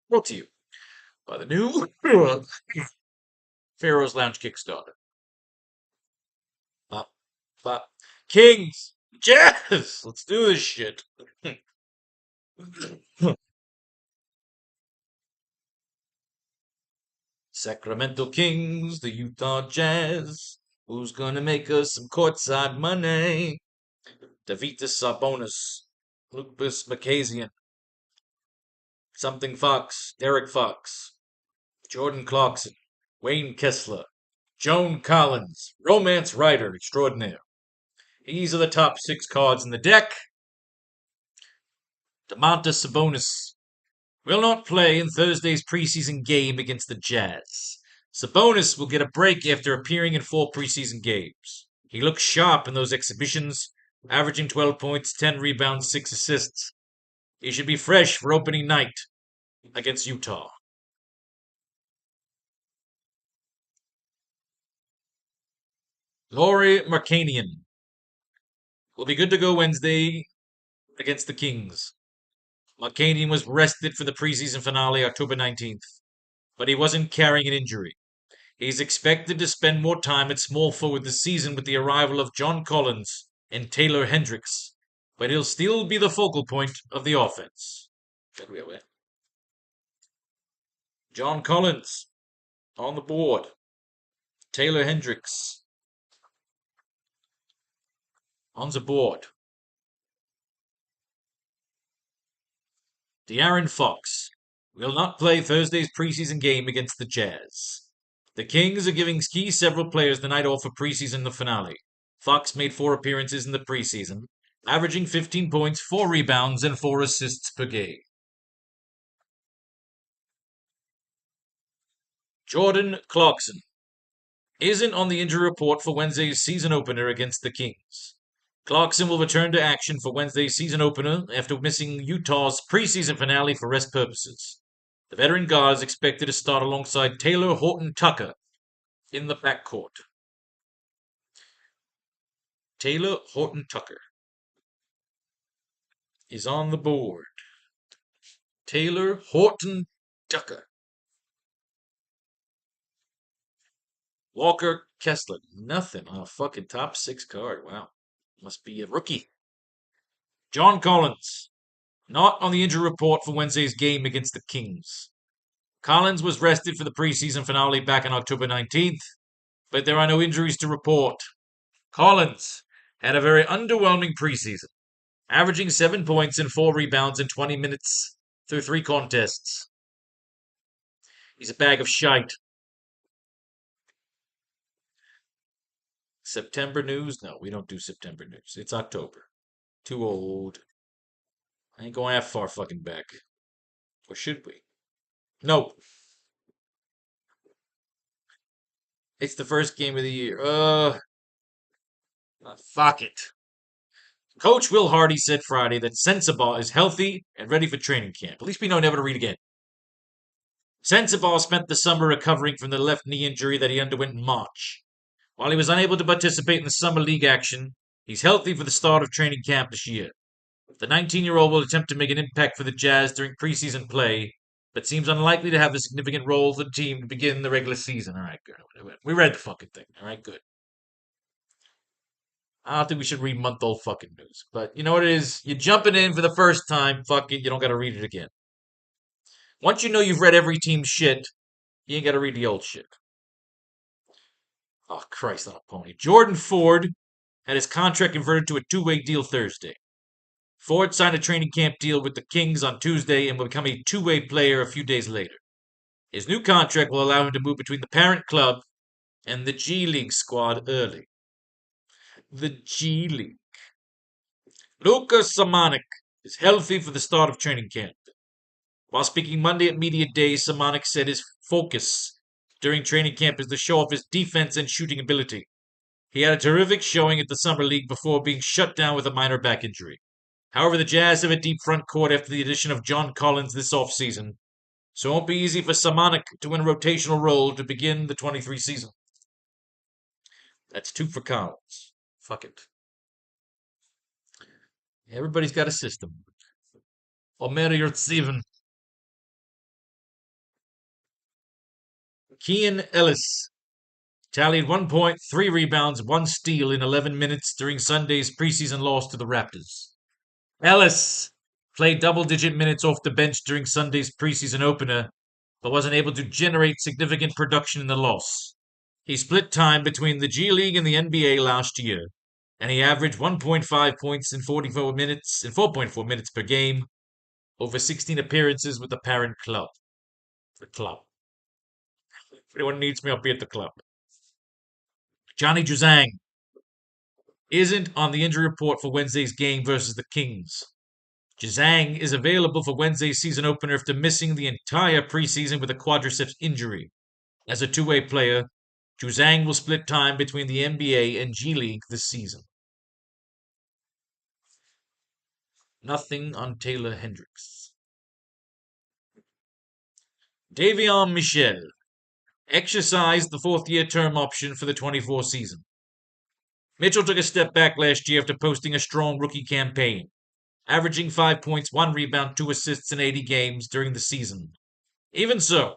Brought to you by the new Faro's Lounge Kickstarter. Bop, bop. Kings! Jazz! Let's do this shit. Sacramento Kings, the Utah Jazz. Who's gonna make us some courtside money? Davitas Sabonis, Lucas Makazian, Something Fox, Derek Fox, Jordan Clarkson, Wayne Kessler, Joan Collins, romance writer extraordinaire. These are the top 6 cards in the deck. Domantas Sabonis will not play in Thursday's preseason game against the Jazz. Sabonis will get a break after appearing in 4 preseason games. He looks sharp in those exhibitions, averaging 12 points, 10 rebounds, 6 assists. He should be fresh for opening night against Utah. Laurie Markanian will be good to go Wednesday against the Kings. Makin was rested for the preseason finale October 19th, but he wasn't carrying an injury. He's expected to spend more time at small forward this season with the arrival of John Collins and Taylor Hendricks, but he'll still be the focal point of the offense. John Collins on the board. Taylor Hendricks on the board. De'Aaron Fox will not play Thursday's preseason game against the Jazz. The Kings are giving several players the night off for preseason the finale. Fox made 4 appearances in the preseason, averaging 15 points, 4 rebounds, and 4 assists per game. Jordan Clarkson isn't on the injury report for Wednesday's season opener against the Kings. Clarkson will return to action for Wednesday's season opener after missing Utah's preseason finale for rest purposes. The veteran guard is expected to start alongside Taylor Horton-Tucker in the backcourt. Taylor Horton-Tucker is on the board. Taylor Horton-Tucker. Walker Kessler, nothing on a fucking top 6 card. Wow. Must be a rookie. John Collins, not on the injury report for Wednesday's game against the Kings. Collins was rested for the preseason finale back on October 19th, but there are no injuries to report. Collins had a very underwhelming preseason, averaging 7 points and 4 rebounds in 20 minutes through 3 contests. He's a bag of shite. September news? No, we don't do September news. It's October. Too old. I ain't going that far fucking back. Or should we? No. It's the first game of the year. Fuck it. Coach Will Hardy said Friday that Sensabaugh is healthy and ready for training camp. At least we know never to read again. Sensabaugh spent the summer recovering from the left knee injury that he underwent in March. While he was unable to participate in the summer league action, he's healthy for the start of training camp this year. The 19-year-old will attempt to make an impact for the Jazz during preseason play, but seems unlikely to have a significant role for the team to begin the regular season. All right, good. We read the fucking thing. All right, good. I don't think we should read month-old fucking news. But you know what it is? You're jumping in for the first time. Fuck it. You don't got to read it again. Once you know you've read every team's shit, you ain't got to read the old shit. Oh, Christ on a pony. Jordan Ford had his contract converted to a 2-way deal Thursday. Ford signed a training camp deal with the Kings on Tuesday and will become a 2-way player a few days later. His new contract will allow him to move between the parent club and the G League squad early. The G League. Lucas Samanik is healthy for the start of training camp. While speaking Monday at Media Day, Samanik said his focus during training camp is to show off his defense and shooting ability. He had a terrific showing at the Summer League before being shut down with a minor back injury. However, the Jazz have a deep front court after the addition of John Collins this offseason, so it won't be easy for Samanik to win a rotational role to begin the 23 season. That's 2 for Collins. Fuck it. Everybody's got a system. Omer Yurtseven Kean Ellis tallied 1 point, 3 rebounds, 1 steal in 11 minutes during Sunday's preseason loss to the Raptors. Ellis played double-digit minutes off the bench during Sunday's preseason opener, but wasn't able to generate significant production in the loss. He split time between the G League and the NBA last year, and he averaged 1.5 points in 44 minutes in 4.4 minutes per game over 16 appearances with the parent club. The club. If anyone needs me, I'll be at the club. Johnny Juzang isn't on the injury report for Wednesday's game versus the Kings. Juzang is available for Wednesday's season opener after missing the entire preseason with a quadriceps injury. As a two-way player, Juzang will split time between the NBA and G League this season. Nothing on Taylor Hendricks. Davion Michel exercised the fourth-year term option for the 24 season. Mitchell took a step back last year after posting a strong rookie campaign, averaging 5 points, 1 rebound, 2 assists in 80 games during the season. Even so,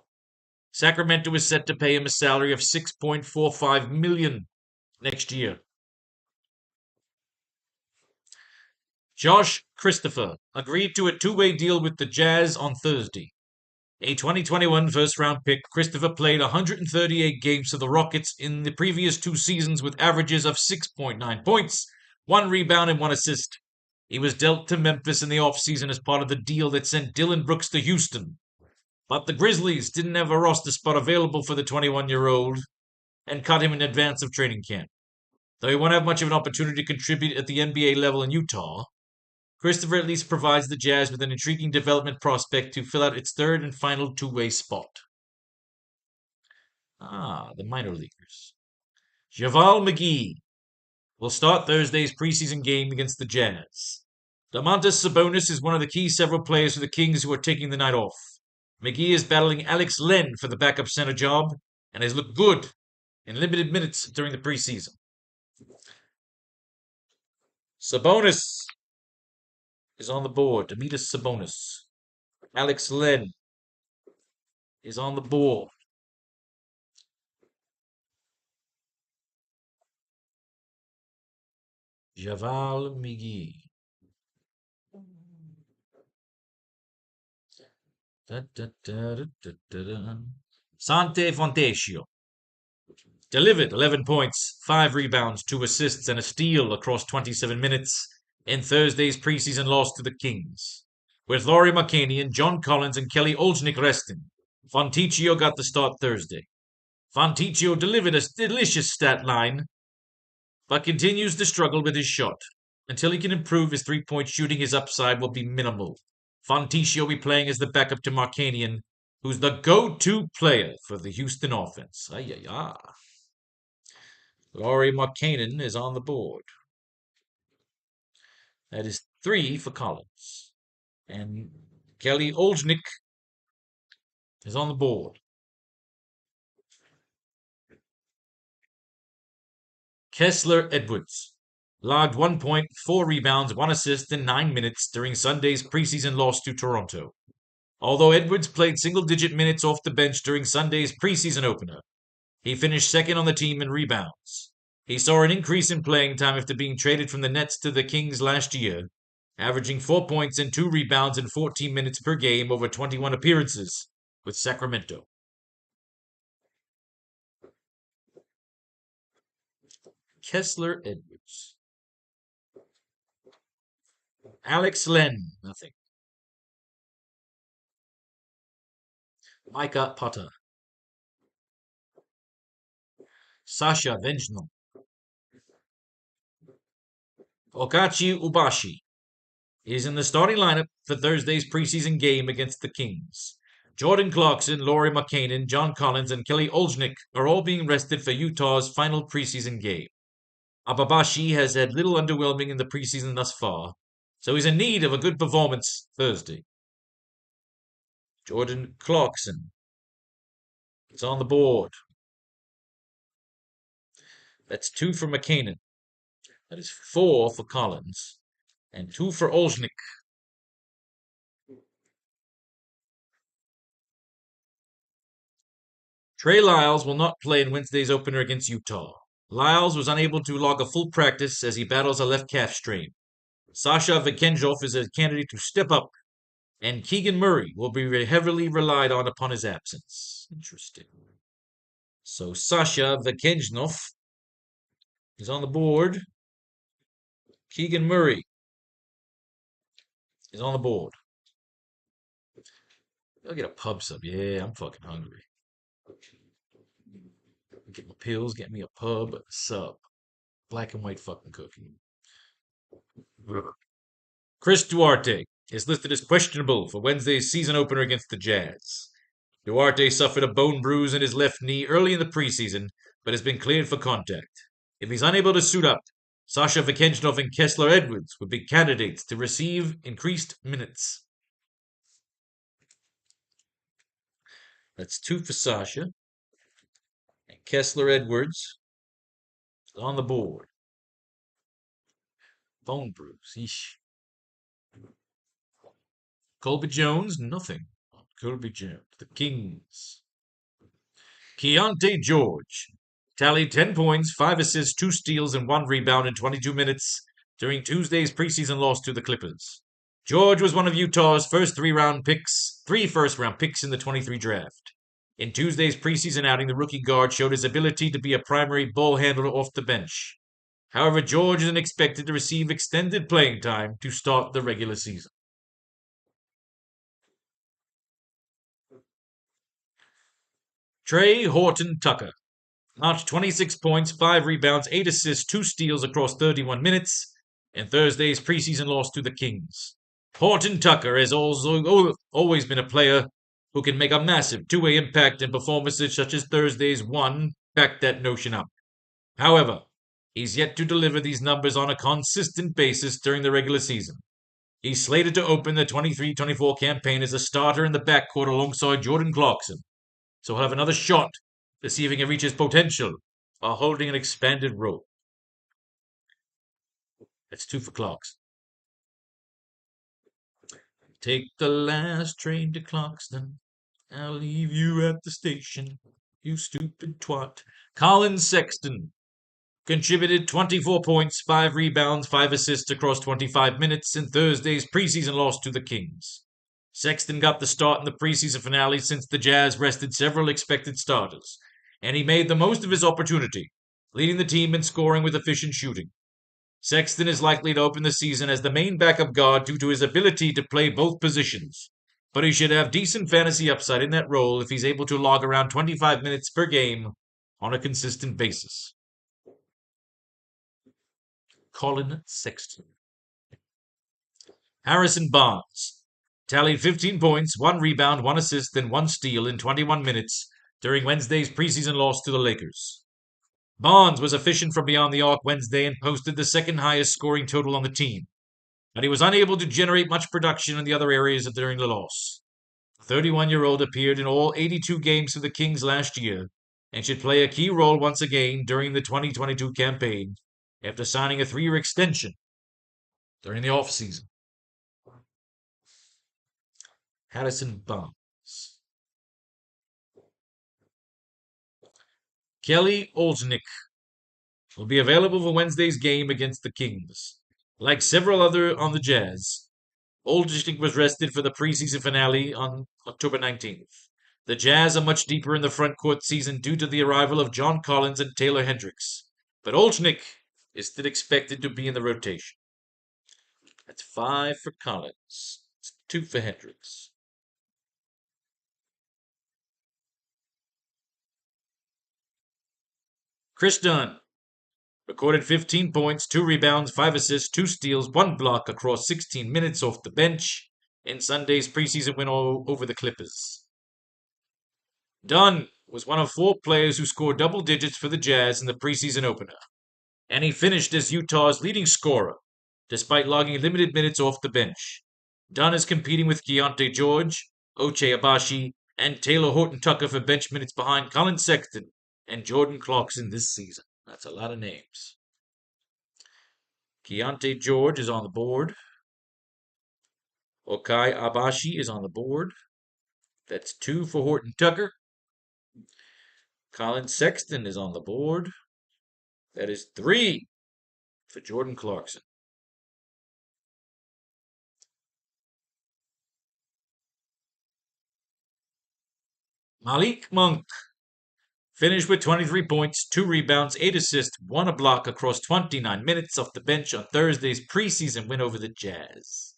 Sacramento is set to pay him a salary of $6.45 million next year. Josh Christopher agreed to a two-way deal with the Jazz on Thursday. A 2021 first-round pick, Christopher played 138 games for the Rockets in the previous 2 seasons with averages of 6.9 points, 1 rebound, and 1 assist. He was dealt to Memphis in the offseason as part of the deal that sent Dillon Brooks to Houston. But the Grizzlies didn't have a roster spot available for the 21-year-old and cut him in advance of training camp. Though he won't have much of an opportunity to contribute at the NBA level in Utah, Christopher at least provides the Jazz with an intriguing development prospect to fill out its third and final two-way spot. The minor leaguers. JaVale McGee will start Thursday's preseason game against the Jazz. Domantas Sabonis is one of the key several players for the Kings who are taking the night off. McGee is battling Alex Len for the backup center job and has looked good in limited minutes during the preseason. Sabonis is on the board. Domantas Sabonis. Alex Len is on the board. JaVale McGee. Sante Fontecchio delivered 11 points, 5 rebounds, 2 assists, and a steal across 27 minutes in Thursday's preseason loss to the Kings. With Lauri Markkanen, John Collins, and Kelly Olynyk resting, Fontecchio got the start Thursday. Fontecchio delivered a delicious stat line, but continues to struggle with his shot. Until he can improve his three-point shooting, his upside will be minimal. Fontecchio will be playing as the backup to Markkanen, who's the go-to player for the Houston offense. Lauri Markkanen is on the board. That is 3 for Collins. And Kelly Olynyk is on the board. Kessler Edwards logged 1 point, 4 rebounds, 1 assist in 9 minutes during Sunday's preseason loss to Toronto. Although Edwards played single-digit minutes off the bench during Sunday's preseason opener, he finished second on the team in rebounds. He saw an increase in playing time after being traded from the Nets to the Kings last year, averaging 4 points and 2 rebounds in 14 minutes per game over 21 appearances with Sacramento. Kessler Edwards. Alex Len, nothing. Micah Potter. Sasha Venjno. Okachi Ubashi is in the starting lineup for Thursday's preseason game against the Kings. Jordan Clarkson, Lauri Markkanen, John Collins, and Kelly Olynyk are all being rested for Utah's final preseason game. Ababashi has had little underwhelming in the preseason thus far, so he's in need of a good performance Thursday. Jordan Clarkson is on the board. That's 2 for Markkanen. That is 4 for Collins. And 2 for Olynyk. Trey Lyles will not play in Wednesday's opener against Utah. Lyles was unable to log a full practice as he battles a left calf strain. Sasha Vekenjov is a candidate to step up, and Keegan Murray will be heavily relied on upon his absence. Interesting. So Sasha Vekenjov is on the board. Keegan Murray is on the board. I'll get a pub sub. Yeah, I'm fucking hungry. Get my pills, get me a pub sub. Black and white fucking cookie. Chris Duarte is listed as questionable for Wednesday's season opener against the Jazz. Duarte suffered a bone bruise in his left knee early in the preseason, but has been cleared for contact. If he's unable to suit up, Sasha Vekenjnov and Kessler Edwards would be candidates to receive increased minutes. That's 2 for Sasha. And Kessler Edwards is on the board. Bone bruise. Eesh. Colby Jones, nothing. Colby Jones. The Kings. Keontae George tallied 10 points, 5 assists, 2 steals, and 1 rebound in 22 minutes during Tuesday's preseason loss to the Clippers. George was one of Utah's first 3 first-round picks in the 23 draft. In Tuesday's preseason outing, the rookie guard showed his ability to be a primary ball handler off the bench. However, George isn't expected to receive extended playing time to start the regular season. Trey Horton Tucker notched 26 points, 5 rebounds, 8 assists, 2 steals across 31 minutes in Thursday's preseason loss to the Kings. Horton Tucker has also always been a player who can make a massive two-way impact in performances such as Thursday's one back that notion up. However, he's yet to deliver these numbers on a consistent basis during the regular season. He's slated to open the 23-24 campaign as a starter in the backcourt alongside Jordan Clarkson, so he'll have another shot to see if he can reach his potential while holding an expanded role. That's 2 for Clarkson. Take the last train to Clarkston. I'll leave you at the station, you stupid twat. Colin Sexton contributed 24 points, 5 rebounds, 5 assists across 25 minutes in Thursday's preseason loss to the Kings. Sexton got the start in the preseason finale since the Jazz rested several expected starters, and he made the most of his opportunity, leading the team in scoring with efficient shooting. Sexton is likely to open the season as the main backup guard due to his ability to play both positions, but he should have decent fantasy upside in that role if he's able to log around 25 minutes per game on a consistent basis. Colin Sexton. Harrison Barnes tallied 15 points, 1 rebound, 1 assist, and 1 steal in 21 minutes during Wednesday's preseason loss to the Lakers. Barnes was efficient from beyond the arc Wednesday and posted the second highest scoring total on the team, but he was unable to generate much production in the other areas during the loss. The 31-year-old appeared in all 82 games for the Kings last year and should play a key role once again during the 2022 campaign after signing a 3-year extension during the offseason. Harrison Barnes. Kelly Olynyk will be available for Wednesday's game against the Kings. Like several other on the Jazz, Olynyk was rested for the preseason finale on October 19th. The Jazz are much deeper in the front court season due to the arrival of John Collins and Taylor Hendricks, but Olynyk is still expected to be in the rotation. That's 5 for Collins. It's 2 for Hendricks. Chris Dunn recorded 15 points, 2 rebounds, 5 assists, 2 steals, 1 block across 16 minutes off the bench in Sunday's preseason win over the Clippers. Dunn was one of 4 players who scored double digits for the Jazz in the preseason opener, and he finished as Utah's leading scorer, despite logging limited minutes off the bench. Dunn is competing with Keontae George, Ochai Agbaji, and Taylor Horton Tucker for bench minutes behind Colin Sexton and Jordan Clarkson this season. That's a lot of names. Keontae George is on the board. Ochai Agbaji is on the board. That's 2 for Horton Tucker. Colin Sexton is on the board. That is 3 for Jordan Clarkson. Malik Monk finished with 23 points, 2 rebounds, 8 assists, 1 block across 29 minutes off the bench on Thursday's preseason win over the Jazz.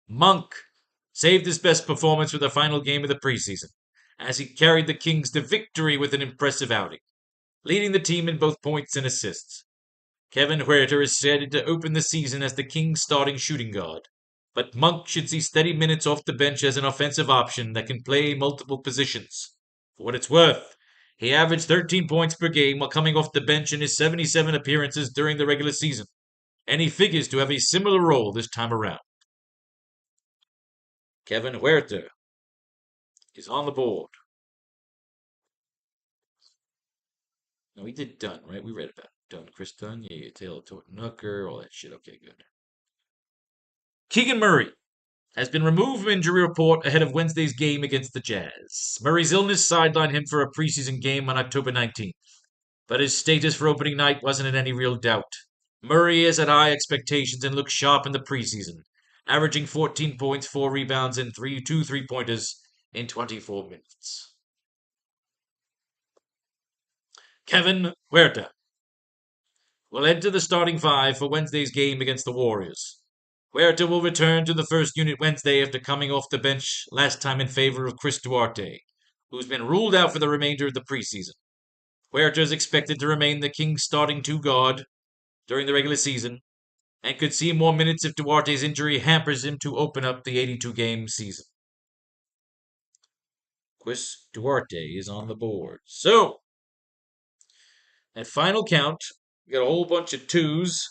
Monk saved his best performance for the final game of the preseason, as he carried the Kings to victory with an impressive outing, leading the team in both points and assists. Kevin Huerter is slated to open the season as the Kings' starting shooting guard, but Monk should see steady minutes off the bench as an offensive option that can play multiple positions. For what it's worth, he averaged 13 points per game while coming off the bench in his 77 appearances during the regular season, and he figures to have a similar role this time around. Kevin Huerter is on the board. No, we did Dunn, right? We read about Dunn. Chris Dunn, yeah, Taylor Nucker, all that shit. Okay, good. Keegan Murray has been removed from injury report ahead of Wednesday's game against the Jazz. Murray's illness sidelined him for a preseason game on October 19th, but his status for opening night wasn't in any real doubt. Murray has had high expectations and looked sharp in the preseason, averaging 14 points, 4 rebounds, and 2 3-pointers in 24 minutes. Kevin Huerter will enter the starting 5 for Wednesday's game against the Warriors. Huerta will return to the first unit Wednesday after coming off the bench last time in favor of Chris Duarte, who's been ruled out for the remainder of the preseason. Huerta is expected to remain the Kings' starting 2 guard during the regular season and could see more minutes if Duarte's injury hampers him to open up the 82-game season. Chris Duarte is on the board. So, at final count, we got a whole bunch of 2s.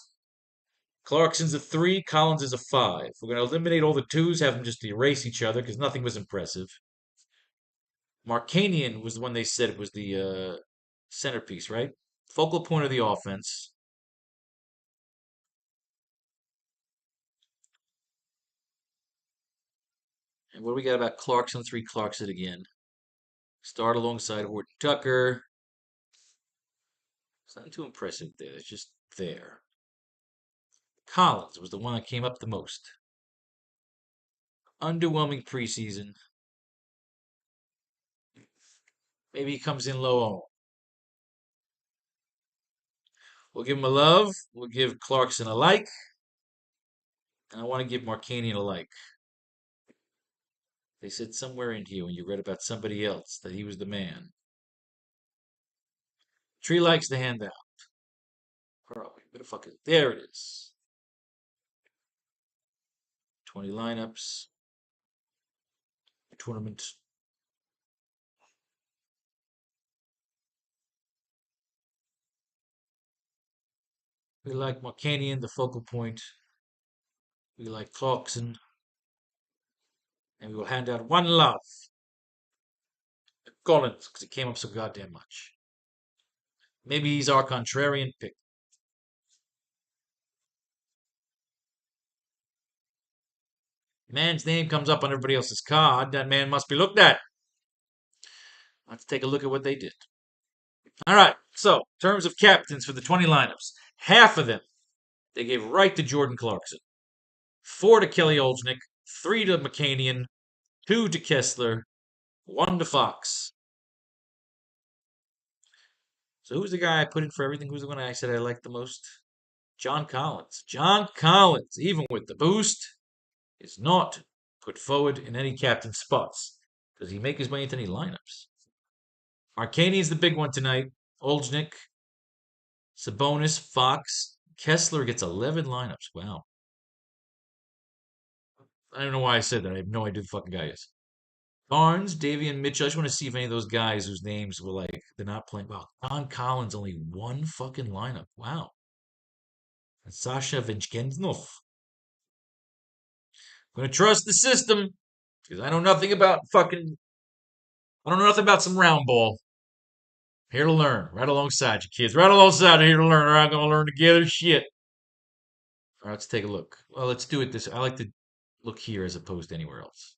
Clarkson's a 3, Collins is a 5. We're going to eliminate all the 2s, have them just erase each other because nothing was impressive. Markanian was the one they said was the centerpiece, right? Focal point of the offense. And what do we got about Clarkson? 3 Clarkson again. Start alongside Horton Tucker. It's nothing too impressive there. It's just there. Collins was the one that came up the most. Underwhelming preseason. Maybe he comes in low on. We'll give him a love. We'll give Clarkson a like. And I want to give Markanian a like. They said somewhere in here when you read about somebody else that he was the man. Tree likes the handout. Probably. Where the fuck is it? There it is. 20 lineups. Tournament. We like Markanian, the focal point. We like Clarkson. And we will hand out one love. Collins, because it came up so goddamn much. Maybe he's our contrarian pick. Man's name comes up on everybody else's card. That man must be looked at. Let's take a look at what they did. All right, so in terms of captains for the 20 lineups, half of them they gave right to Jordan Clarkson. 4 to Kelly Olynyk, 3 to Makanian, 2 to Kessler, 1 to Fox. So who's the guy I put in for everything? Who's the one I said I liked the most? John Collins. John Collins, even with the boost, is not put forward in any captain spots. Does he make his way into any lineups? Markanian's the big one tonight. Olynyk, Sabonis, Fox. Kessler gets 11 lineups. Wow. I don't know why I said that. I have no idea who the fucking guy is. Barnes, Davian Mitchell. I just want to see if any of those guys whose names were like, they're not playing. Wow. John Collins, only 1 fucking lineup. Wow. And Sasha Vinchkensnov. I'm going to trust the system because I know nothing about fucking. I don't know nothing about some round ball. Here to learn. Right alongside you, kids. Right alongside you, here to learn. All right, going to learn together. Shit. All right, let's take a look. Well, let's do it this. I like to look here as opposed to anywhere else.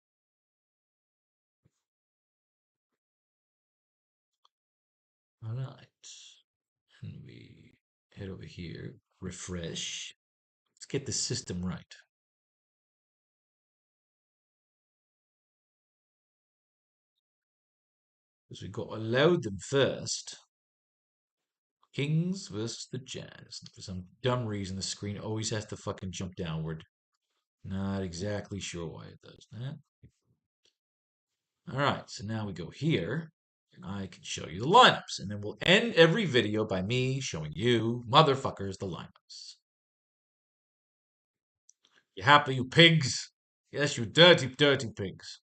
All right. And we head over here, refresh. Let's get the system right. Because we got to load them first. Kings versus the Jazz. For some dumb reason, the screen always has to fucking jump downward. Not exactly sure why it does that. All right, so now we go here, and I can show you the lineups, and then we'll end every video by me showing you, motherfuckers, the lineups. You happy, you pigs? Yes, you dirty, dirty pigs.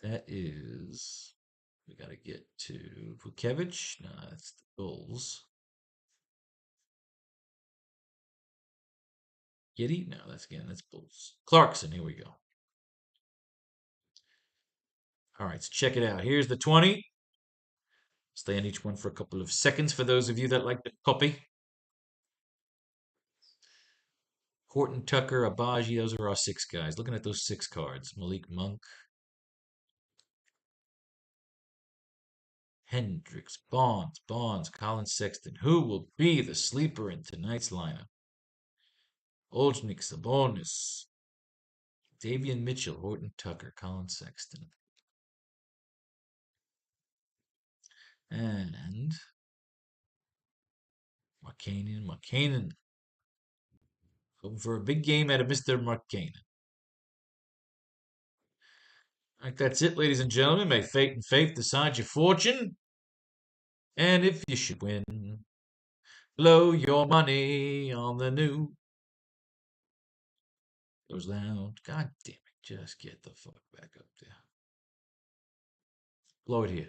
That is, we gotta get to Vukevich. No, that's the Bulls. Giddy? No, that's Bulls. Clarkson, here we go. All right, so check it out. Here's the 20. Stay on each one for a couple of seconds for those of you that like to copy. Horton, Tucker, Abaji, those are our 6 guys. Looking at those 6 cards. Malik Monk, Hendricks, Bonds, Colin Sexton. Who will be the sleeper in tonight's lineup? Oljnik, Sabonis, Davian Mitchell, Horton, Tucker, Colin Sexton. And Makin. Hoping for a big game out of Mr. Makin. All right, that's it, ladies and gentlemen. May fate and faith decide your fortune. And if you should win, blow your money on the new. Goes down. God damn it. Just get the fuck back up there. Blow it here.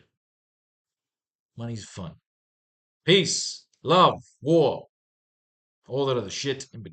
Money's fun. Peace, love, war, all that other shit in between.